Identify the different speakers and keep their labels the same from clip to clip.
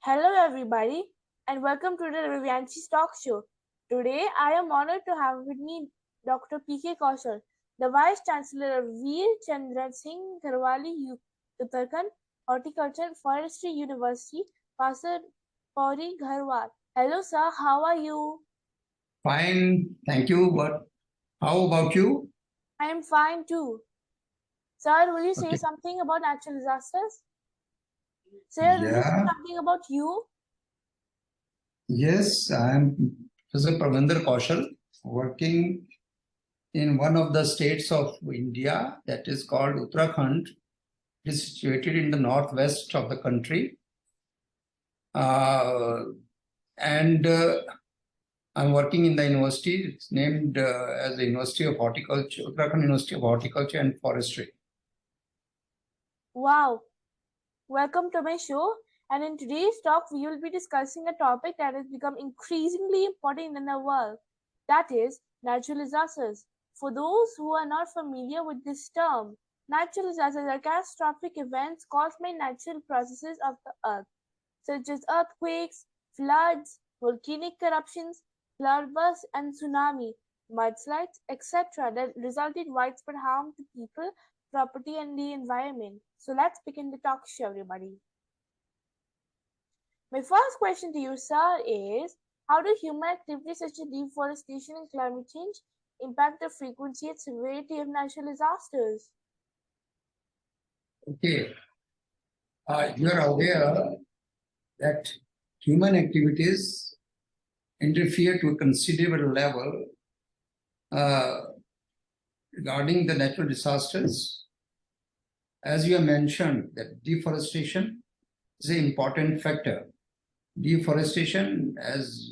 Speaker 1: Hello, everybody, and welcome to the Vivianchi's Talk Show. Today, I am honored to have with me Dr. P.K. Kaushal, the Vice Chancellor of Veer Chandra Singh Garwali Uttarakhand Horticulture and Forestry University, Pasar Pauri Gharwal. Hello, sir. How are you?
Speaker 2: Fine, thank you. But how about you?
Speaker 1: I am fine too. Sir, will you say
Speaker 2: Okay.
Speaker 1: something about natural disasters? Sir, will you say something about you?
Speaker 2: Yes, I am Professor Kaushal, working in one of the states of India that is called Uttarakhand. It is situated in the northwest of the country. And I'm working in the university. It's named as the University of Horticulture, Uttarakhand University of Horticulture and Forestry.
Speaker 1: Wow. Welcome to my show. And in today's talk, we will be discussing a topic that has become increasingly important in the world. That is natural disasters. For those who are not familiar with this term, natural disasters are catastrophic events caused by natural processes of the earth, such as earthquakes, floods, volcanic eruptions, cloudbursts, and tsunami, mudslides, etc., that result in widespread harm to people, property, and the environment. So let's begin the talk show, everybody. My first question to you, sir, is how do human activities such as deforestation and climate change impact the frequency and severity of natural disasters?
Speaker 2: Okay. You are aware that human activities interfere to a considerable level regarding the natural disasters. As you have mentioned, that deforestation is an important factor. Deforestation, as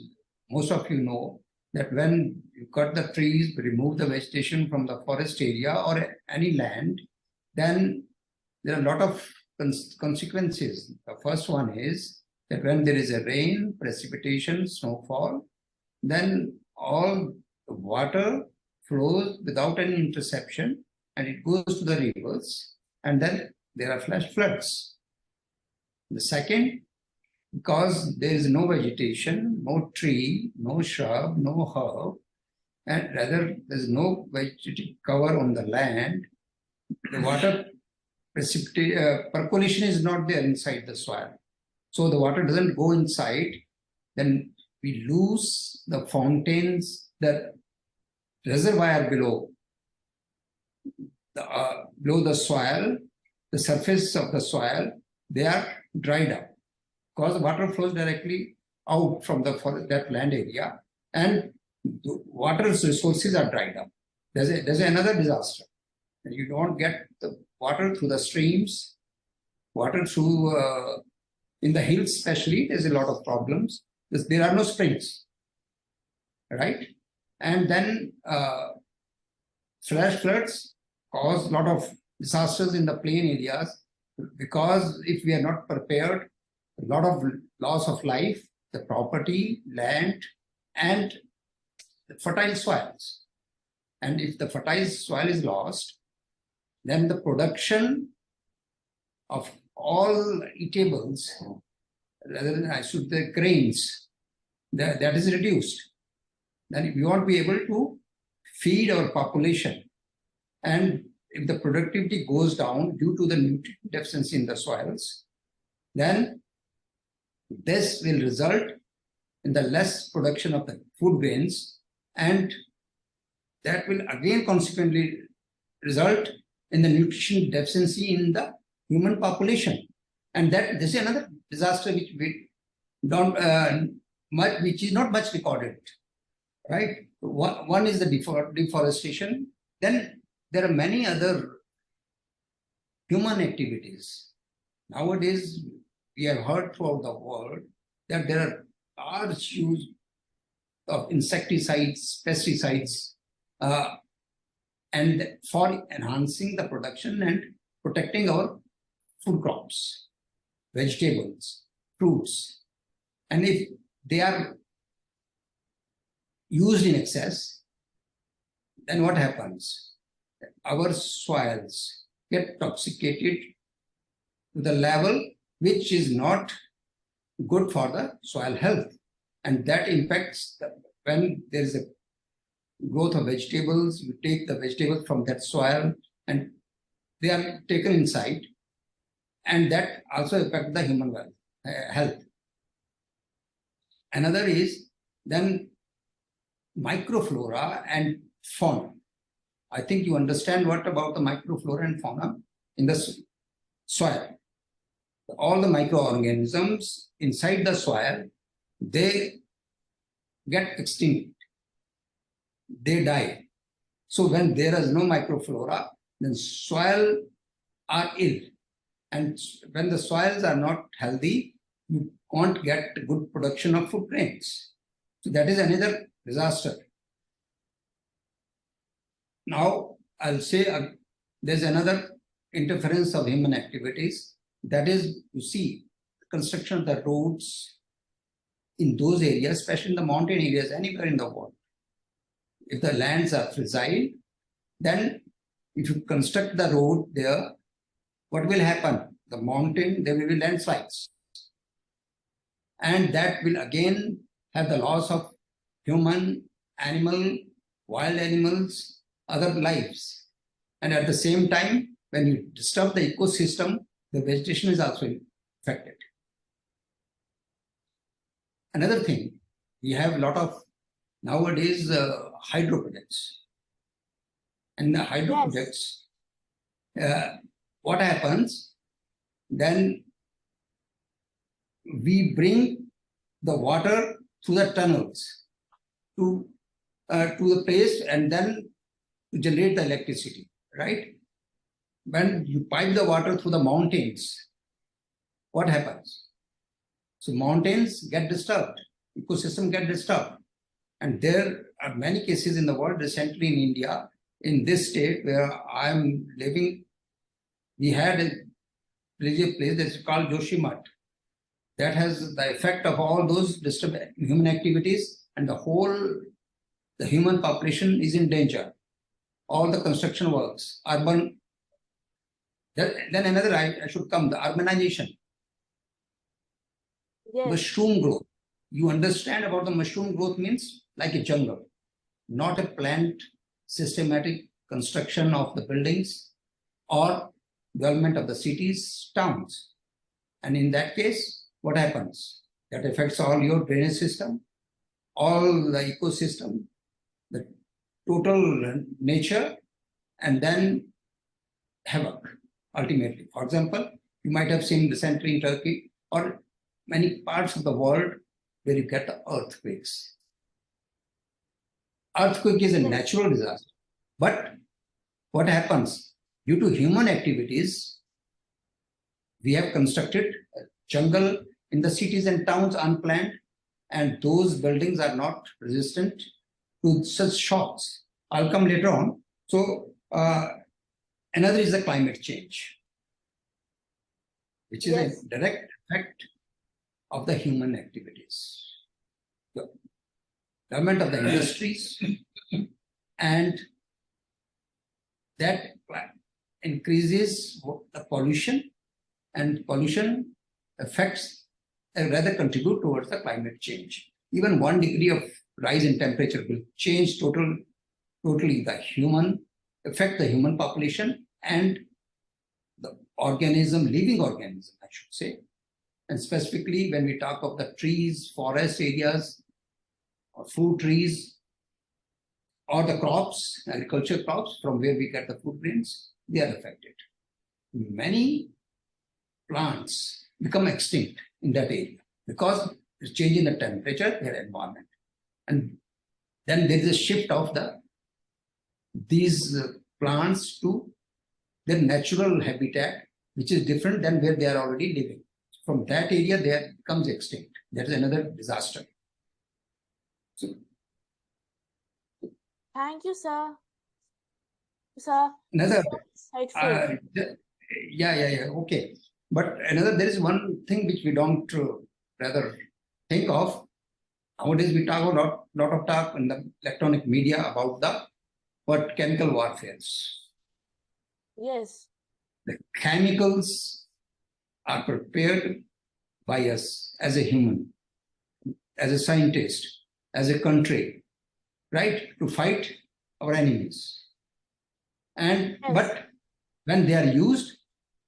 Speaker 2: most of you know, that when you cut the trees, remove the vegetation from the forest area or any land, then there are a lot of consequences. The first one is that when there is a rain, precipitation, snowfall, then all the water flows without any interception and it goes to the rivers, and then there are flash floods. The second, because there is no vegetation, no tree, no shrub, no herb, and rather there is no vegetative cover on the land, the water percolation is not there inside the soil. So the water doesn't go inside, then we lose the fountains, the reservoir below the soil, the surface of the soil, they are dried up because the water flows directly out from that land area and the water resources are dried up. There's another disaster. You don't get the water through the streams, water through in the hills especially, there's a lot of problems. There are no springs, right? And then flash floods cause a lot of disasters in the plain areas because if we are not prepared, a lot of loss of life, the property, land, and the fertile soils. And if the fertile soil is lost, then the production of all eatables, rather than I should say grains, that is reduced. Then we won't be able to feed our population. And if the productivity goes down due to the nutrient deficiency in the soils, then this will result in the less production of the food grains, and that will again consequently result in the nutrition deficiency in the human population. And that this is another disaster which we don't which is not much recorded, right? One is the deforestation. Then there are many other human activities. Nowadays, we have heard throughout the world that there are large use of insecticides, pesticides, and for enhancing the production and protecting our food crops, vegetables, fruits. And if they are used in excess, then what happens? Our soils get toxicated to the level which is not good for the soil health. And that impacts when there is a growth of vegetables, you take the vegetables from that soil and they are taken inside, and that also affects the human health. Another is then microflora and fauna. I think you understand what about the microflora and fauna in the soil. All the microorganisms inside the soil, they get extinct, they die. So when there is no microflora, then soil are ill. And when the soils are not healthy, you can't get good production of food grains. So that is another disaster. Now I'll say there's another interference of human activities. That is, you see, construction of the roads in those areas, especially in the mountain areas, anywhere in the world. If the lands are fragile, then if you construct the road there, what will happen? The mountain, there will be landslides. And that will again have the loss of human, animal, wild animals, other lives. And at the same time, when you disturb the ecosystem, the vegetation is also affected. Another thing, we have a lot of nowadays hydro projects. And the hydro projects, what happens? Then we bring the water through the tunnels to the place and then to generate the electricity, right? When you pipe the water through the mountains, what happens? So mountains get disturbed, ecosystem get disturbed. And there are many cases in the world, recently in India, in this state where I'm living, we had a place that's called Joshimath. That has the effect of all those disturbed human activities, and the human population is in danger. All the construction works, urban. Then another I should come, the urbanization. Yes. Mushroom growth. You understand about the mushroom growth means like a jungle, not a planned systematic construction of the buildings or development of the cities, towns. And in that case, what happens? That affects all your drainage system, all the ecosystem, the total nature, and then havoc, ultimately. For example, you might have seen recently in Turkey or many parts of the world where you get the earthquakes. Earthquake is a natural disaster. But what happens? Due to human activities, we have constructed a jungle in the cities and towns unplanned, and those buildings are not resistant to such shocks. I'll come later on. So another is the climate change, which is a direct effect of the human activities. The development of the industries, and that increases the pollution, and pollution affects rather contribute towards the climate change. Even 1 degree of rise in temperature will change totally the affect the human population and the living organism, I should say. And specifically when we talk of the trees, forest areas, or fruit trees, or the crops, agriculture crops from where we get the food grains, they are affected. Many plants become extinct in that area because it's changing the temperature, their environment. And then there is a shift of these plants to their natural habitat, which is different than where they are already living. From that area, they becomes extinct. That is another disaster. So,
Speaker 1: thank you, sir.
Speaker 2: Another, okay. But there is one thing which we don't rather think of. Nowadays, we talk a lot of talk in the electronic media about chemical warfares.
Speaker 1: Yes.
Speaker 2: The chemicals are prepared by us as a human, as a scientist, as a country, right, to fight our enemies. And
Speaker 1: Yes.
Speaker 2: but when they are used,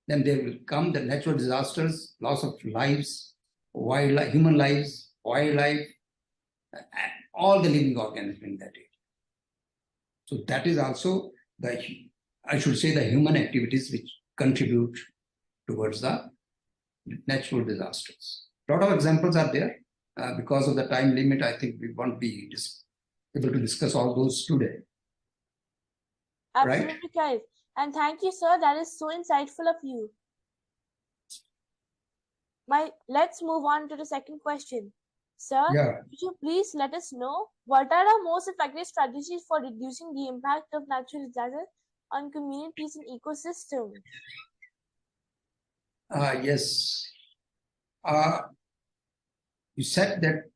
Speaker 2: then there will come the natural disasters, loss of lives, wildlife, human lives, wildlife, and all the living organisms in that area. So that is also the, I should say, the human activities which contribute towards the natural disasters. A lot of examples are there. Because of the time limit, I think we won't be able to discuss all those today.
Speaker 1: Absolutely
Speaker 2: Right?
Speaker 1: correct. And thank you, sir. That is so insightful of you. Let's move on to the second question. Sir,
Speaker 2: Yeah.
Speaker 1: could you please let us know what are the most effective strategies for reducing the impact of natural disasters on communities and ecosystems?
Speaker 2: Yes. You said that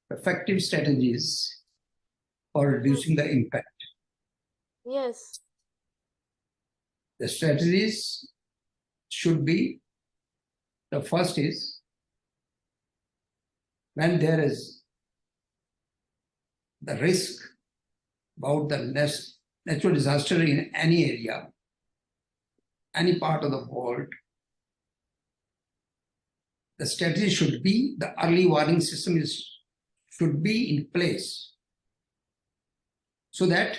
Speaker 2: effective strategies for reducing the impact.
Speaker 1: Yes.
Speaker 2: The strategies should be, the first is when there is the risk about the natural disaster in any area, any part of the world, the strategy should be, the early warning system should be in place so that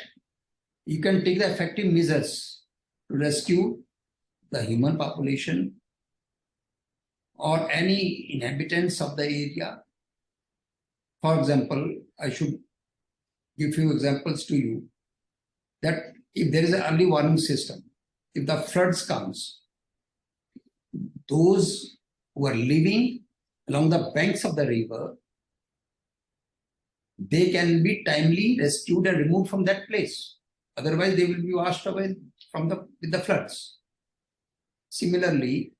Speaker 2: you can take the effective measures to rescue the human population or any inhabitants of the area. For example, I should give few examples to you that if there is an early warning system, if the floods comes, those who are living along the banks of the river, they can be timely rescued and removed from that place. Otherwise, they will be washed away with the floods. Similarly,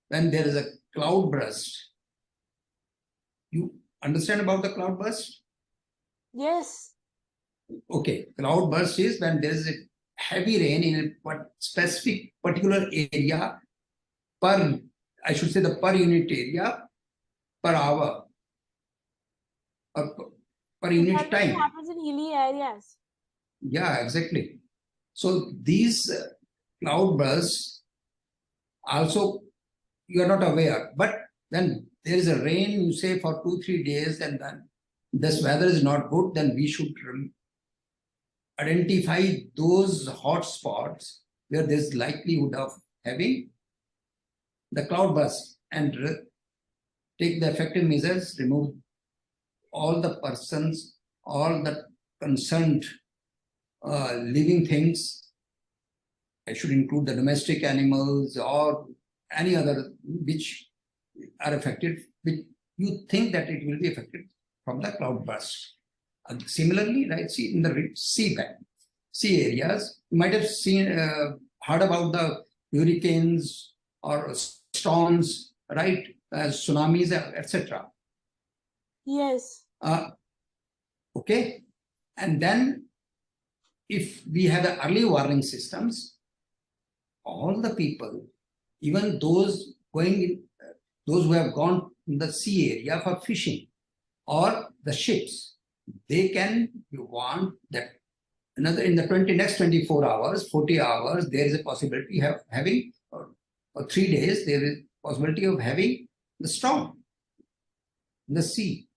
Speaker 2: when there is a cloud burst, you understand about the cloud burst?
Speaker 1: Yes.
Speaker 2: Okay, cloud burst is when there is a heavy rain in a specific particular area per, I should say, the per unit area per hour or per
Speaker 1: It
Speaker 2: unit
Speaker 1: generally
Speaker 2: time.
Speaker 1: happens in hilly areas.
Speaker 2: Yeah, exactly. So these cloud bursts also you are not aware, but when there is a rain, you say for 2-3 days, and then this weather is not good, then we should identify those hot spots where there's likelihood of having the cloud burst and take the effective measures, remove all the persons, all the concerned living things. I should include the domestic animals or any other which are affected, which you think that it will be affected from the cloud burst. Similarly, right, see in the sea areas, you might have heard about the hurricanes or storms, right, tsunamis, etc.
Speaker 1: Yes.
Speaker 2: Okay, and then if we have the early warning systems, all the people, even those those who have gone in the sea area for fishing or the ships, they can, you want that another in the next 24 hours, 40 hours, there is a possibility of having, or 3 days, there is possibility of having the storm in the sea.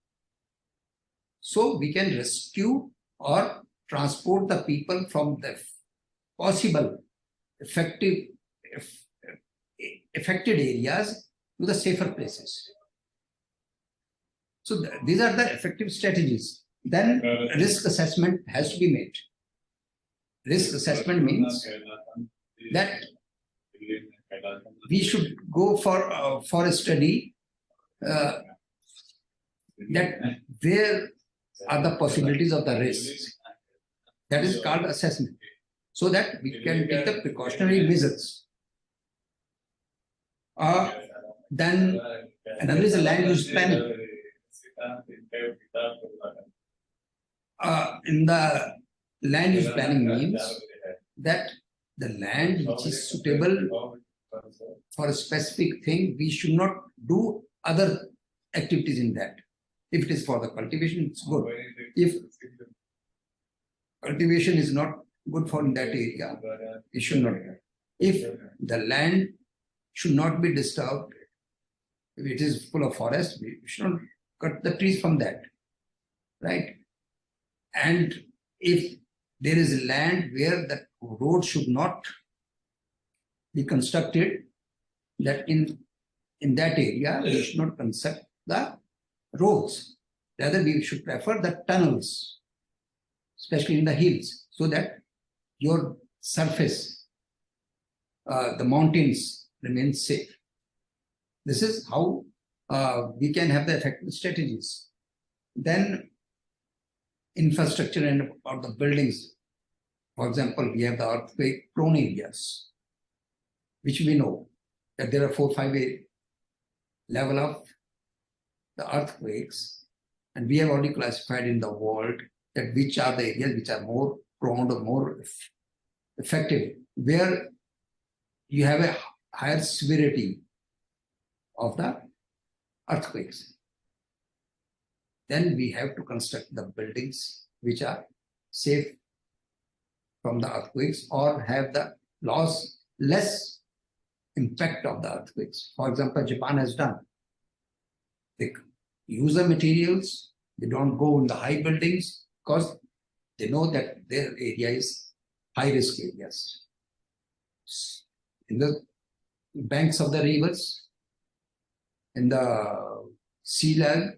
Speaker 2: So we can rescue or transport the people from the possible affected areas to the safer places. So these are the effective strategies. Then risk assessment has to be made. Risk assessment means that we should go for a study that where are the possibilities of the risks. That is called assessment, so that we can take the precautionary measures. Then another is a land use planning. In the land use planning means that the land which is suitable for a specific thing, we should not do other activities in that. If it is for the cultivation, it's good. If cultivation is not good for that area, it should not. If the land should not be disturbed, if it is full of forest, we should not cut the trees from that, right? And if there is land where the road should not be constructed, that in that area we should not construct the roads. Rather, we should prefer the tunnels, especially in the hills, so that your surface, the mountains, remain safe. This is how we can have the effective strategies. Then infrastructure and about the buildings. For example, we have the earthquake prone areas, which we know that there are 4 or 5 level of the earthquakes, and we have already classified in the world that which are the areas which are more prone or more effective, where you have a higher severity of the earthquakes. Then we have to construct the buildings which are safe from the earthquakes or have the less impact of the earthquakes. For example, Japan has done. They use the materials, they don't go in the high buildings because they know that their area is high risk areas. In the banks of the rivers, in the sea level,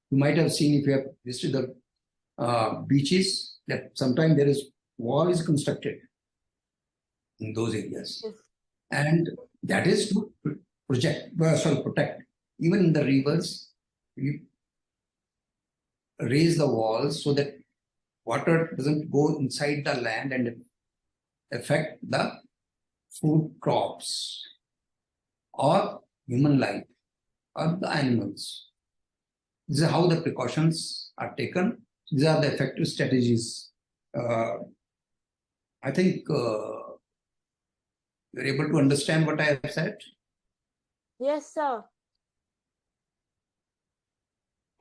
Speaker 2: you might have seen if you have visited the beaches that sometimes there is wall is constructed in those areas, and that is to protect. Even in the rivers, you raise the walls so that water doesn't go inside the land and affect the food crops or human life or the animals. This is how the precautions are taken. These are the effective strategies. I think you're able to understand what I have said.
Speaker 1: Yes, sir.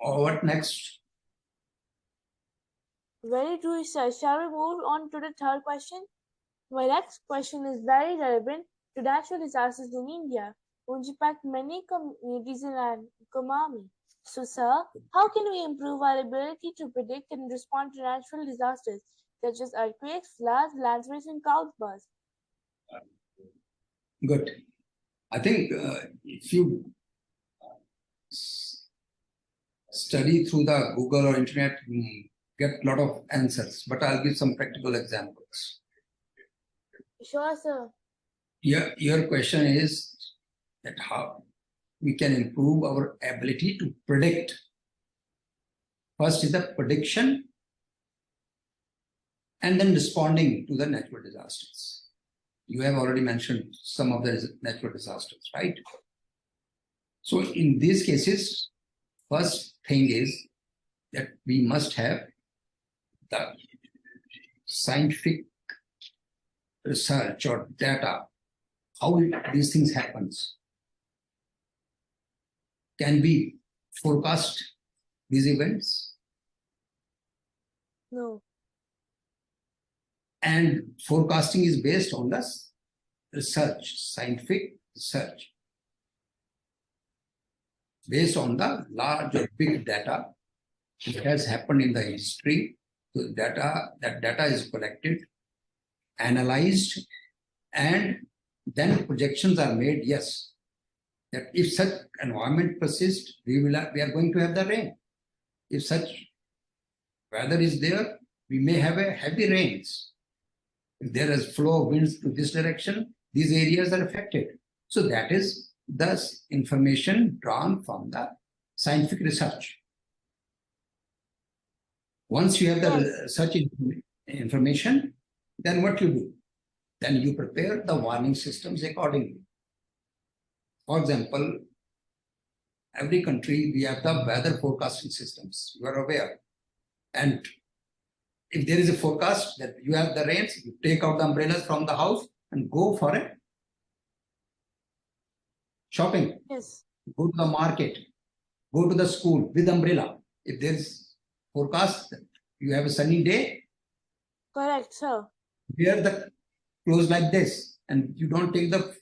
Speaker 2: Or what next?
Speaker 1: Very true, sir. Shall we move on to the third question? My next question is very relevant to natural disasters in India, which impact many communities and economy. So, sir, how can we improve our ability to predict and respond to natural disasters such as earthquakes, floods, landslides, and cloudbursts?
Speaker 2: Good. I think if you study through the Google or internet, you get a lot of answers, but I'll give some practical examples.
Speaker 1: Sure, sir.
Speaker 2: Your question is that how we can improve our ability to predict. First is the prediction and then responding to the natural disasters. You have already mentioned some of the natural disasters, right? So in these cases, first thing is that we must have the scientific research or data, how these things happens. Can we forecast these events?
Speaker 1: No.
Speaker 2: And forecasting is based on the research, scientific research, based on the large or big data which has happened in the history. So that data is collected, analyzed, and then projections are made. Yes, that if such environment persists, we are going to have the rain. If such weather is there, we may have a heavy rains. If there is flow of winds to this direction, these areas are affected. So that is thus information drawn from the scientific research. Once you have the research information, then what you do? Then you prepare the warning systems accordingly. For example, every country, we have the weather forecasting systems. You are aware. And if there is a forecast that you have the rains, you take out the umbrellas from the house and go for it. Shopping.
Speaker 1: Yes.
Speaker 2: Go to the market. Go to the school with umbrella. If there is forecast, you have a sunny day,
Speaker 1: Correct, sir.
Speaker 2: wear the clothes like this, and you don't take the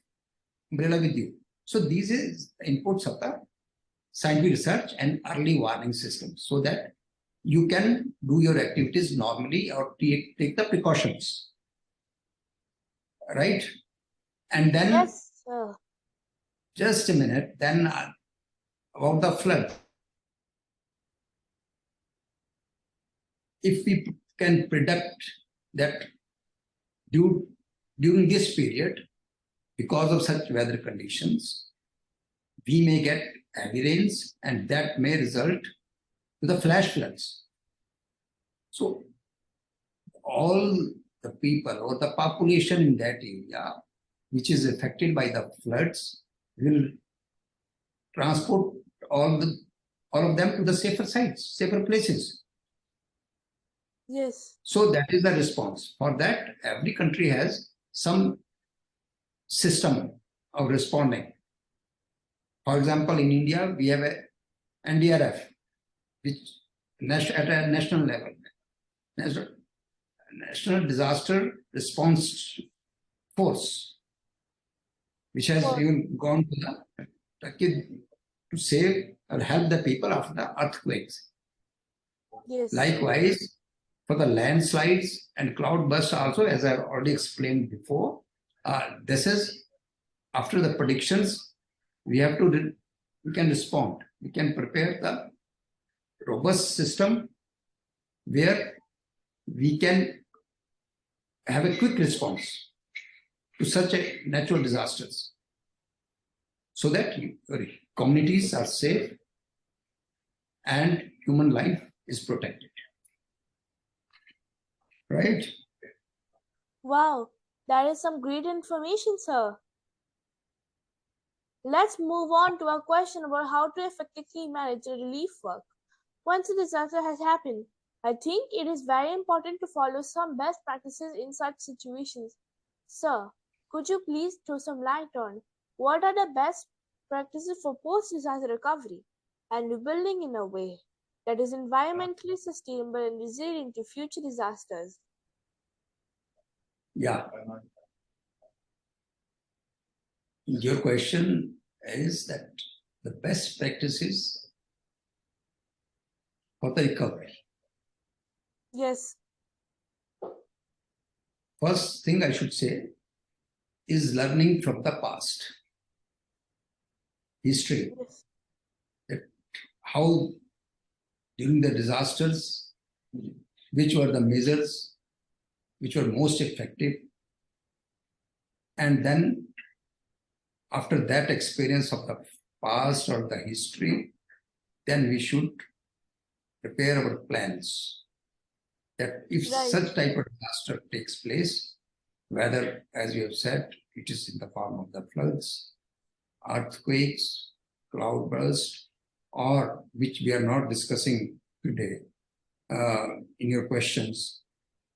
Speaker 2: umbrella with you. So these is inputs of the scientific research and early warning system, so that you can do your activities normally or take the precautions, right? And then
Speaker 1: Yes, sir.
Speaker 2: just a minute, then about the flood. If we can predict that during this period, because of such weather conditions, we may get heavy rains, and that may result to the flash floods. So all the people or the population in that area which is affected by the floods will transport all the all of them to the safer sites, safer places.
Speaker 1: Yes.
Speaker 2: So that is the response. For that, every country has some system of responding. For example, in India, we have a NDRF, which at a national level, National Disaster Response Force, which has
Speaker 1: Sure.
Speaker 2: even gone to to save or help the people after the earthquakes.
Speaker 1: Yes.
Speaker 2: Likewise, for the landslides and cloud bursts also, as I've already explained before, this is after the predictions, we can respond. We can prepare the robust system where we can have a quick response to such a natural disasters, so that communities are safe and human life is protected. Right?
Speaker 1: Wow, that is some great information, sir. Let's move on to a question about how to effectively manage the relief work. Once a disaster has happened, I think it is very important to follow some best practices in such situations. Sir, could you please throw some light on what are the best practices for post-disaster recovery and rebuilding in a way that is environmentally sustainable and resilient to future disasters?
Speaker 2: Yeah. Your question is that the best practices for the recovery.
Speaker 1: Yes.
Speaker 2: First thing I should say is learning from the past history.
Speaker 1: Yes.
Speaker 2: That how during the disasters, which were the measures which were most effective, and then after that experience of the past or the history, then we should prepare our plans. That if
Speaker 1: Right.
Speaker 2: such type of disaster takes place, whether, as you have said, it is in the form of the floods, earthquakes, cloudburst, or which we are not discussing today in your questions,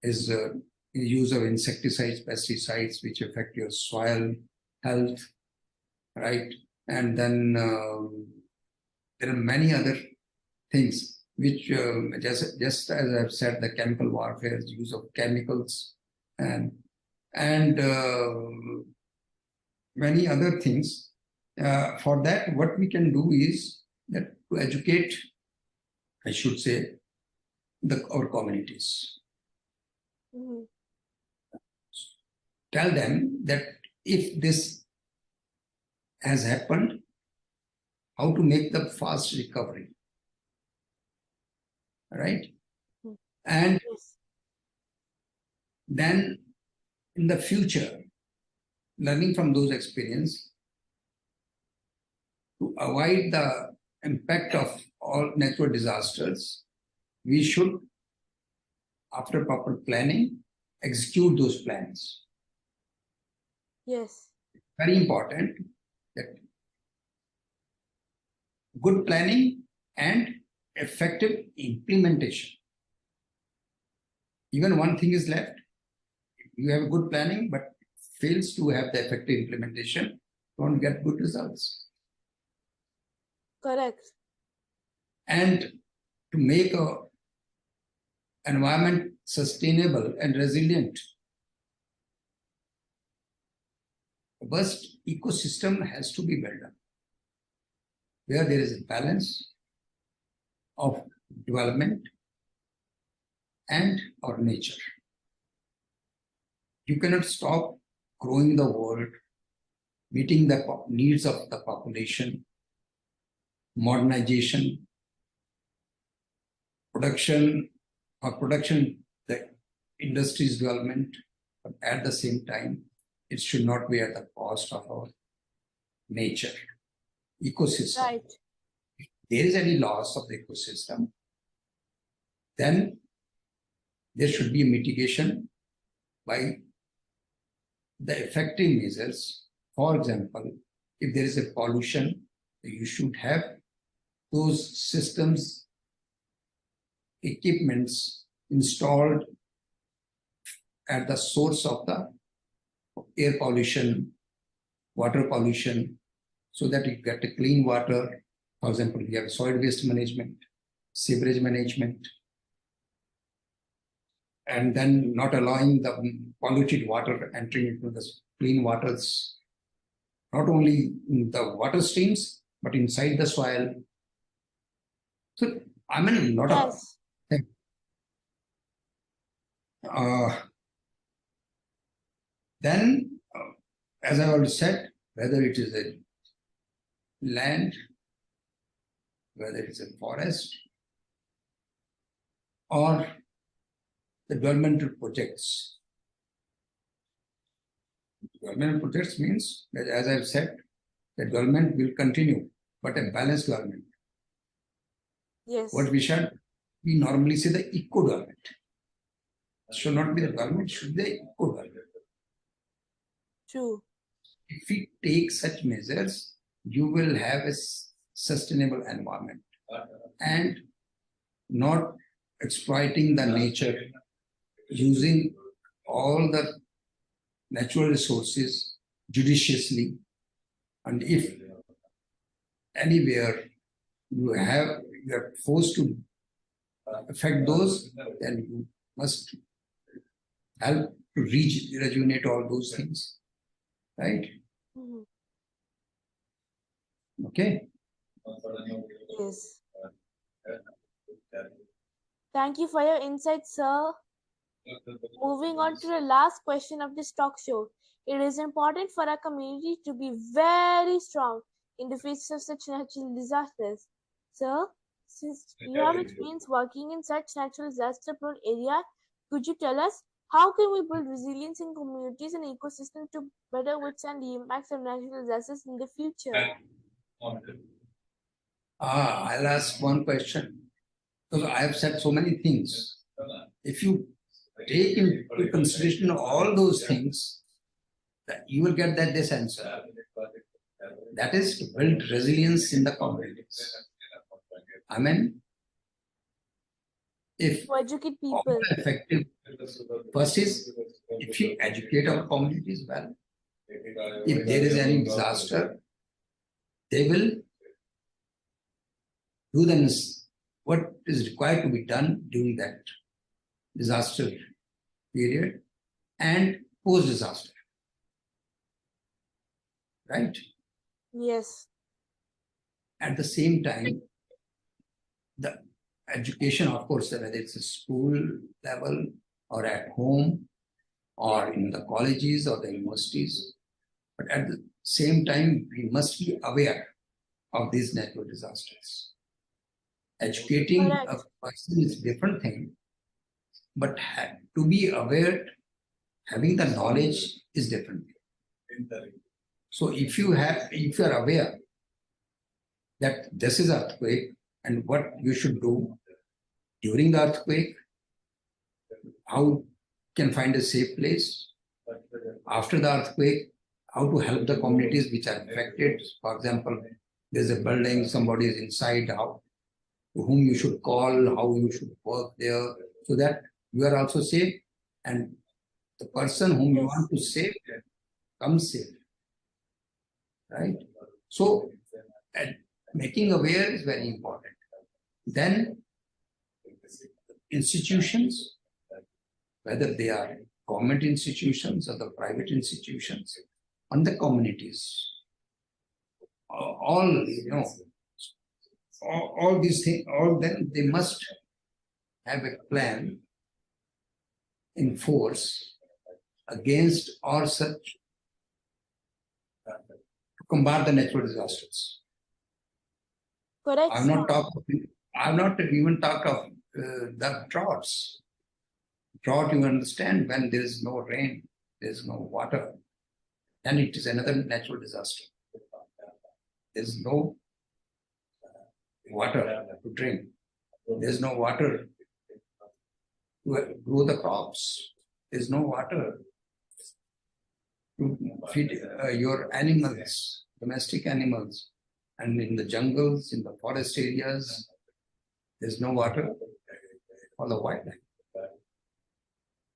Speaker 2: is the use of insecticides, pesticides, which affect your soil health, right? And then there are many other things which, just as I've said, the chemical warfare, use of chemicals, and many other things. For that, what we can do is that to educate, I should say, our communities.
Speaker 1: Mhm.
Speaker 2: Tell them that if this has happened, how to make the fast recovery, right?
Speaker 1: Mhm.
Speaker 2: And
Speaker 1: Yes.
Speaker 2: then in the future, learning from those experiences to avoid the impact of all natural disasters, we should, after proper planning, execute those plans.
Speaker 1: Yes.
Speaker 2: Very important that good planning and effective implementation. Even one thing is left. You have good planning, but fails to have the effective implementation, don't get good results.
Speaker 1: Correct.
Speaker 2: and to make a environment sustainable and resilient. A robust ecosystem has to be built up, where there is a balance of development and or nature. You cannot stop growing the world, meeting the needs of the population, modernization, production, the industry's development, but at the same time, it should not be at the cost of our nature, ecosystem.
Speaker 1: Right.
Speaker 2: If there is any loss of the ecosystem, then there should be a mitigation by the effective measures. For example, if there is a pollution, you should have those systems, equipments installed at the source of the air pollution, water pollution, so that you get a clean water. For example, we have solid waste management, sewerage management, and then not allowing the polluted water entering into the clean waters, not only in the water streams, but inside the soil. So, I mean, a lot of things. Then, as I already said, whether it is a land, whether it's a forest, or the governmental projects. Governmental projects means that, as I've said, the government will continue, but a balanced government.
Speaker 1: Yes.
Speaker 2: What we normally say the eco-government. It should not be the government, it should be the eco-government.
Speaker 1: True.
Speaker 2: If we take such measures, you will have a sustainable environment and not exploiting the nature, using all the natural resources judiciously. And if anywhere you are forced to affect those, then you must help to rejuvenate all those things. Right?
Speaker 1: Mhm.
Speaker 2: Okay.
Speaker 1: Yes. Thank you for your insight, sir. Moving on to the last question of this talk show. It is important for our community to be very strong in the face of such natural disasters. Sir, since you have experience working in such natural disaster-prone area, could you tell us how can we build resilience in communities and ecosystems to better withstand the impacts of natural disasters in the future?
Speaker 2: I'll ask one question. Because I have said so many things. If you take into consideration all those things, you will get this answer. That is to build resilience in the communities. I mean, if
Speaker 1: To educate
Speaker 2: all
Speaker 1: people.
Speaker 2: effective, first is if you educate our communities well, if there is any disaster, they will do what is required to be done during that disaster period and post-disaster. Right?
Speaker 1: Yes.
Speaker 2: At the same time, the education, of course, whether it's a school level or at home or in the colleges or the universities, but at the same time, we must be aware of these natural disasters. Educating a person is a different thing, but to be aware, having the knowledge is different. So if you are aware that this is earthquake and what you should do during the earthquake, how you can find a safe place after the earthquake, how to help the communities which are affected. For example, there's a building, somebody is inside, to whom you should call, how you should work there, so that you are also safe and the person whom you want to save comes safe. Right? So, making aware is very important. Then institutions, whether they are government institutions or the private institutions, and the communities, all all these things, all them, they must have a plan in force against or such to combat the natural disasters.
Speaker 1: Correct,
Speaker 2: I've
Speaker 1: sir.
Speaker 2: not talked. I've not even talked of the droughts. Drought, you understand, when there is no rain, there is no water, then it is another natural disaster. There is no water to drink. There is no water to grow the crops. There is no water to feed your animals, domestic animals. And in the jungles, in the forest areas, there's no water for the wildlife.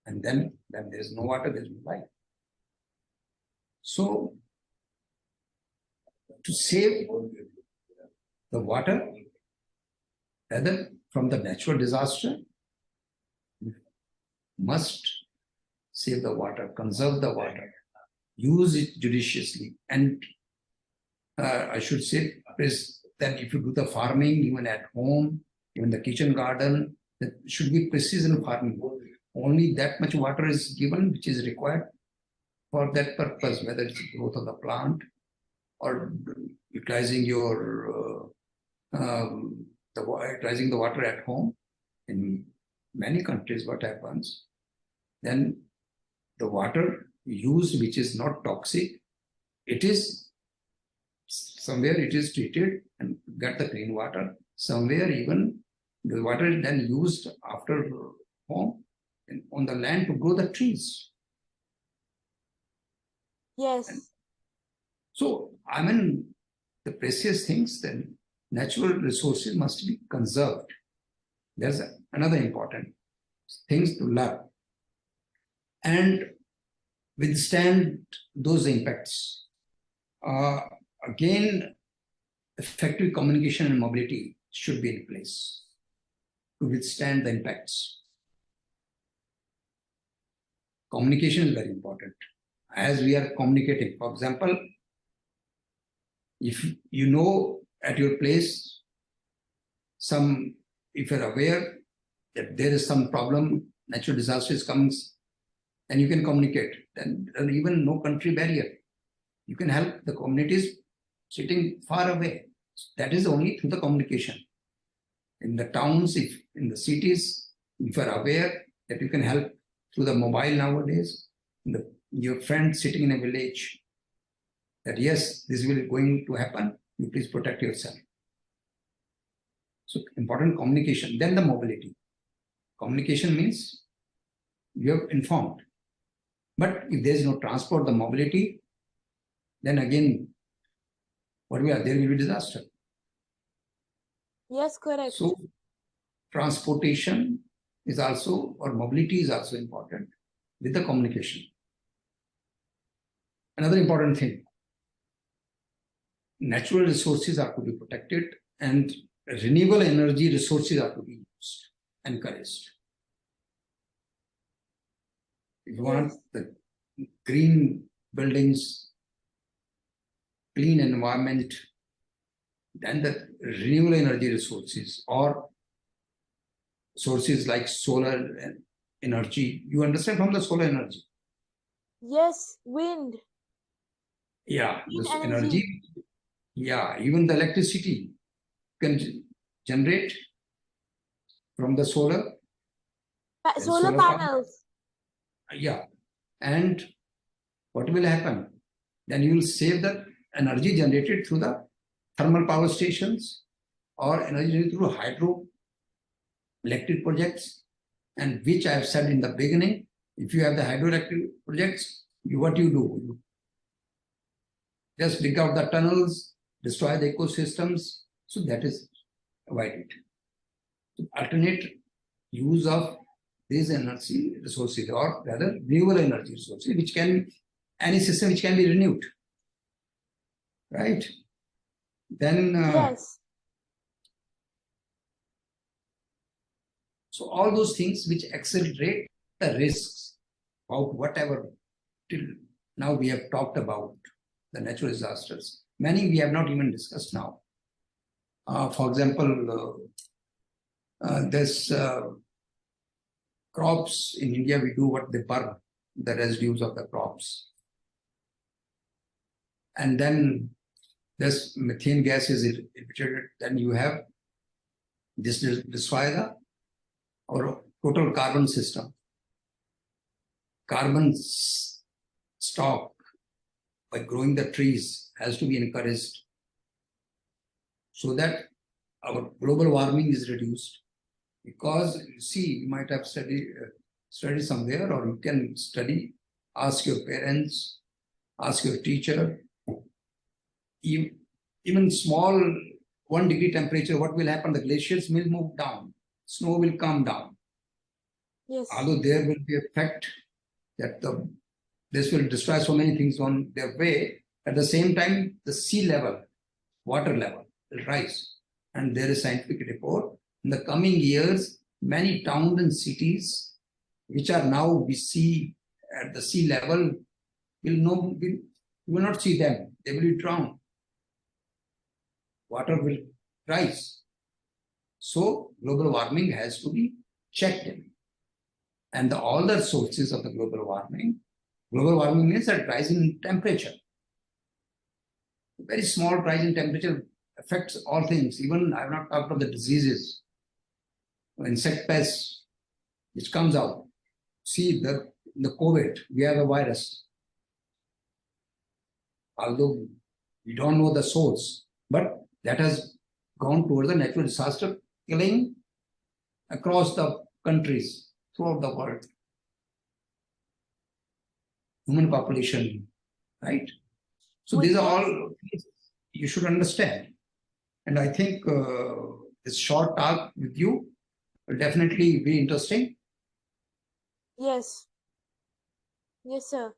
Speaker 2: And then there's no water, there's no life. So, to save the water, rather from the natural disaster, must save the water, conserve the water, use it judiciously. And I should say that if you do the farming, even at home, even the kitchen garden, that should be precision farming. Only that much water is given which is required for that purpose, whether it's growth of the plant or utilizing your utilizing the water at home. In many countries, what happens, then the water used, which is not toxic, it is somewhere it is treated and get the clean water. Somewhere even the water is then used after home and on the land to grow the trees.
Speaker 1: Yes.
Speaker 2: And so, I mean, the precious things, then natural resources must be conserved. There's another important things to learn and withstand those impacts. Again, effective communication and mobility should be in place to withstand the impacts. Communication is very important. As we are communicating, for example, if you know at your place, if you're aware that there is some problem, natural disaster is coming, then you can communicate. Then even no country barrier. You can help the communities sitting far away. That is only through the communication. In the towns, in the cities, if you are aware that you can help through the mobile nowadays, your friend sitting in a village, that yes, this will going to happen, you please protect yourself. So important communication. Then the mobility. Communication means you have informed. But if there is no transport, the mobility, then again, there will be disaster.
Speaker 1: Yes, correct.
Speaker 2: So transportation is also, or mobility is also important with the communication. Another important thing, natural resources are to be protected and renewable energy resources are to be used, encouraged. If you want the green buildings, clean environment, then the renewable energy resources or sources like solar energy. You understand from the solar energy?
Speaker 1: Yes, wind.
Speaker 2: Yeah,
Speaker 1: Wind
Speaker 2: this
Speaker 1: energy.
Speaker 2: energy. Yeah, even the electricity can generate from the solar.
Speaker 1: Solar panels.
Speaker 2: Yeah, and what will happen? Then you will save the energy generated through the thermal power stations or energy generated through hydro electric projects, and which I have said in the beginning, if you have the hydroelectric projects, what you do? You just dig out the tunnels, destroy the ecosystems, so that is avoided. So alternate use of these energy resources, or rather renewable energy resources, which can any system which can be renewed, right? Then
Speaker 1: yes,
Speaker 2: So all those things which accelerate the risks of whatever till now we have talked about the natural disasters. Many we have not even discussed now. For example, this crops in India, we do what they burn the residues of the crops. And then this methane gas is emitted, then you have this destroy the our total carbon system. Carbon stock by growing the trees has to be encouraged so that our global warming is reduced. Because you see, you might have studied somewhere, or you can study, ask your parents, ask your teacher, even small 1 degree temperature, what will happen? The glaciers will move down, snow will come down.
Speaker 1: Yes.
Speaker 2: Although there will be a fact that this will destroy so many things on their way, at the same time, the sea level, water level will rise. And there is scientific report. In the coming years, many towns and cities, which are now we see at the sea level, we will not see them. They will be drowned. Water will rise. So global warming has to be checked in. And all the sources of the global warming means a rise in temperature. A very small rise in temperature affects all things. Even I have not talked of the diseases, insect pests, which comes out. See the COVID, we have a virus. Although we don't know the source, but that has gone towards the natural disaster, killing across the countries throughout the world. Human population, right? So these are all you should understand. And I think this short talk with you will definitely be interesting.
Speaker 1: Yes. Yes, sir.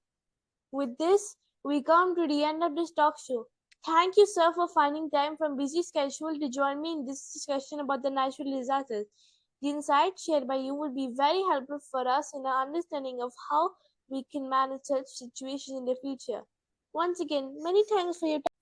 Speaker 1: With this, we come to the end of this talk show. Thank you, sir, for finding time from busy schedule to join me in this discussion about the natural disasters. The insights shared by you will be very helpful for us in our understanding of how we can manage such situations in the future. Once again, many thanks for your time.